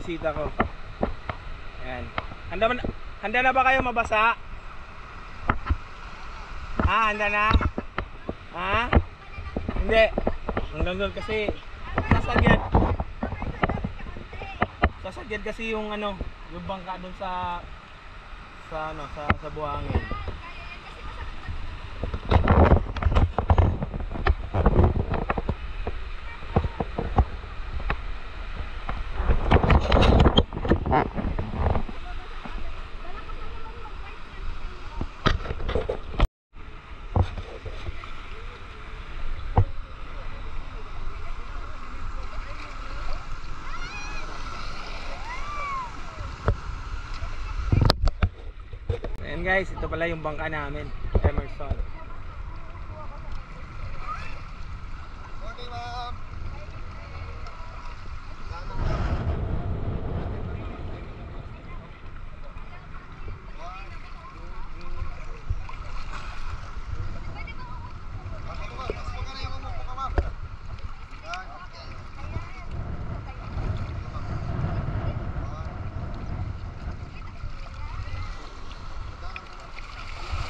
bisita ko. Ayan. Handa na ba kayo mabasa? Ha? Handa na? Ha? Hindi. Hanggang doon kasi sasagyan. Sasagyan kasi yung ano, yung bangka doon sa buhangin. Ayan guys, ito pala yung bangka namin, Emerson. Okay, ma'am.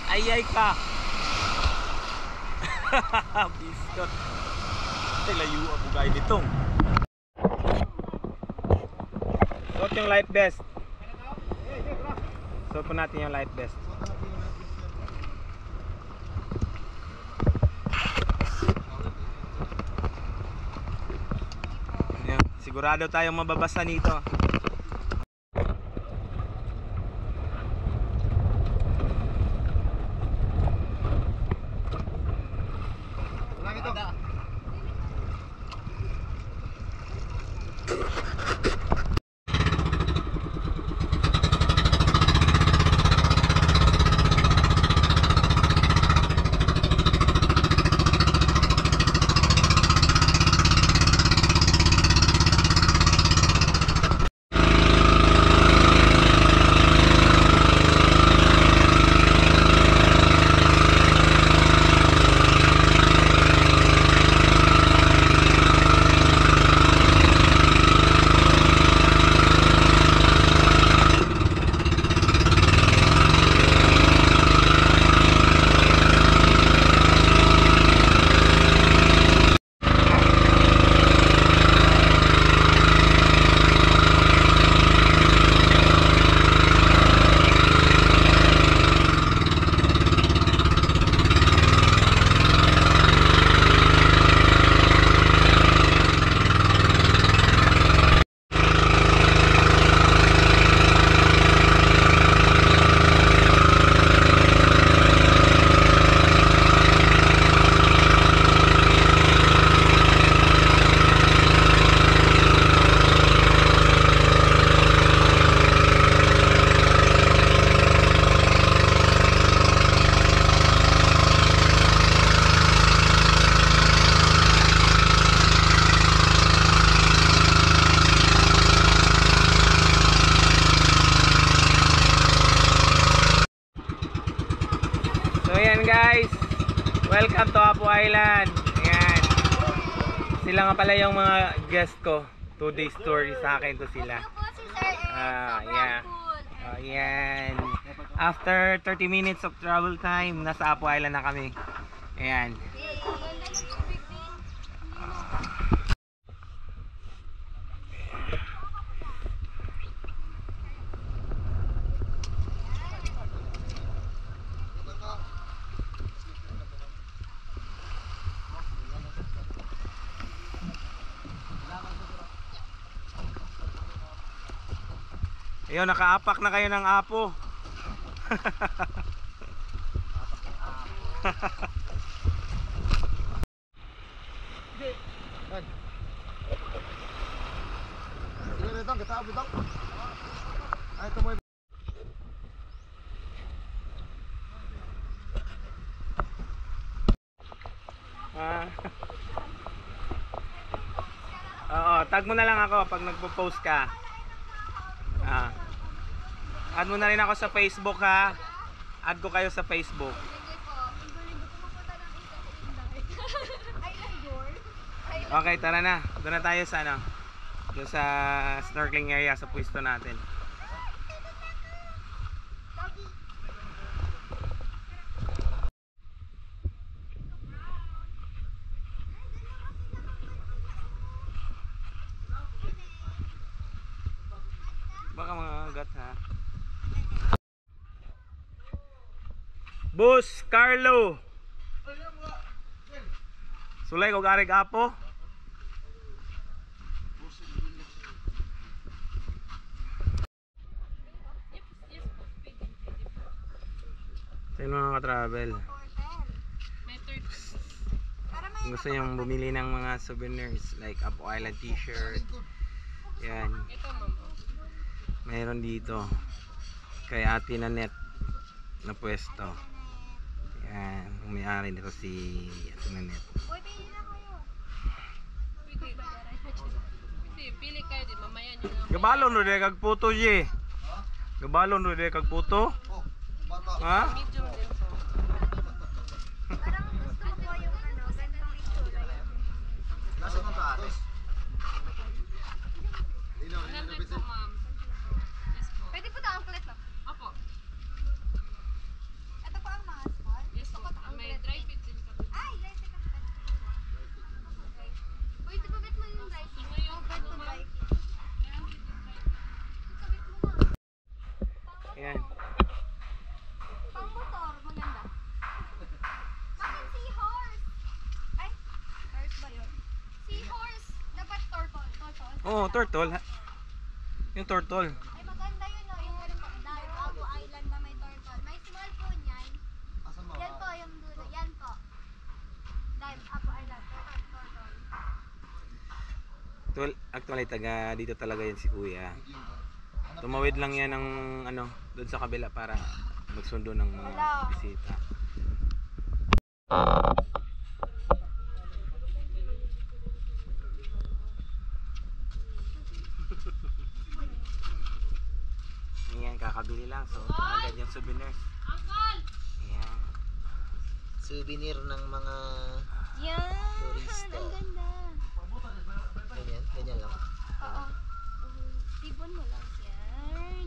Ayay ka. Biskot. Ay, layo ako guys ditong. Suot yung life vest. Suot po natin yung life vest. Ayan. Sigurado tayong mababasa nito. Guys, welcome to Apo Island. Ayan. Sila nga pala yung mga guest ko. 2 days tour sa akin to sila. Yeah. Ayan. After 30 minutes of travel time, nasa Apo Island na kami. Ayan. Ayun, nakaapak na kayo ng apo. Oo, tag mo na lang ako pag nagpo-post ka. Add mo na rin ako sa Facebook ha. Add ko kayo sa Facebook. Okay, tara na. Doon na tayo sa ano. Doon sa snorkeling area sa pwesto natin. Baka mga agat ha. Boss Carlo. Sulay ko garig apo. Sino mga ka-travel? Kung gusto nyo bumili ng mga souvenirs like Apo Island t-shirt, yan, mayroon dito kay Ate Nanette na pwesto. Yan, may-ari nito si Ate Nanette. Pili kayo din, mamaya nyo lang. Gabalon ro de kag puto ye. Gabalon ro de kag puto. Oh, bata. Ha? Medium din po. Parang gusto ko po yung ano, ganitong itsura yun. Nasa ng taas. Number po, ma'am. Yes po. Pwede po ito ang kulit, no? Opo. Ito po ang mga small. Yes po. May dry fit din kami. Ay, dry fit ang kulit. Okay. Pwede ba bet mo yung dry fit? Ngayon, Bet mo dry fit. Sabit mo na. Yan. Pang motor, maganda. Bakit seahorse? Ay, horse ba yun? Seahorse. Dapat turtle. Turtle. Oh, turtle. Yung turtle. Ay, maganda yun, no? Yung Dive Abu Island na may turtle. May small po niyan. Asan mo? Yan po yung dulo. Yan po. Dive Abu Island. Turtle. Actually, taga dito talaga yan si Kuya. Tumawid lang yan ng ano, doon sa kabila para magsundo ng mga bisita. Ayan, kakabili lang. So, agad yung souvenirs. Uncle! Ayan. Souvenir ng mga Yan. Turista. Ang ganda. ganyan lang. Oo. Tibon mo lang yan.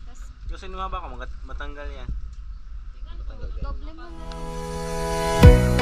Tapos, Gusto nyo ba ako matanggal yan? Matanggal ka. doble mo lang.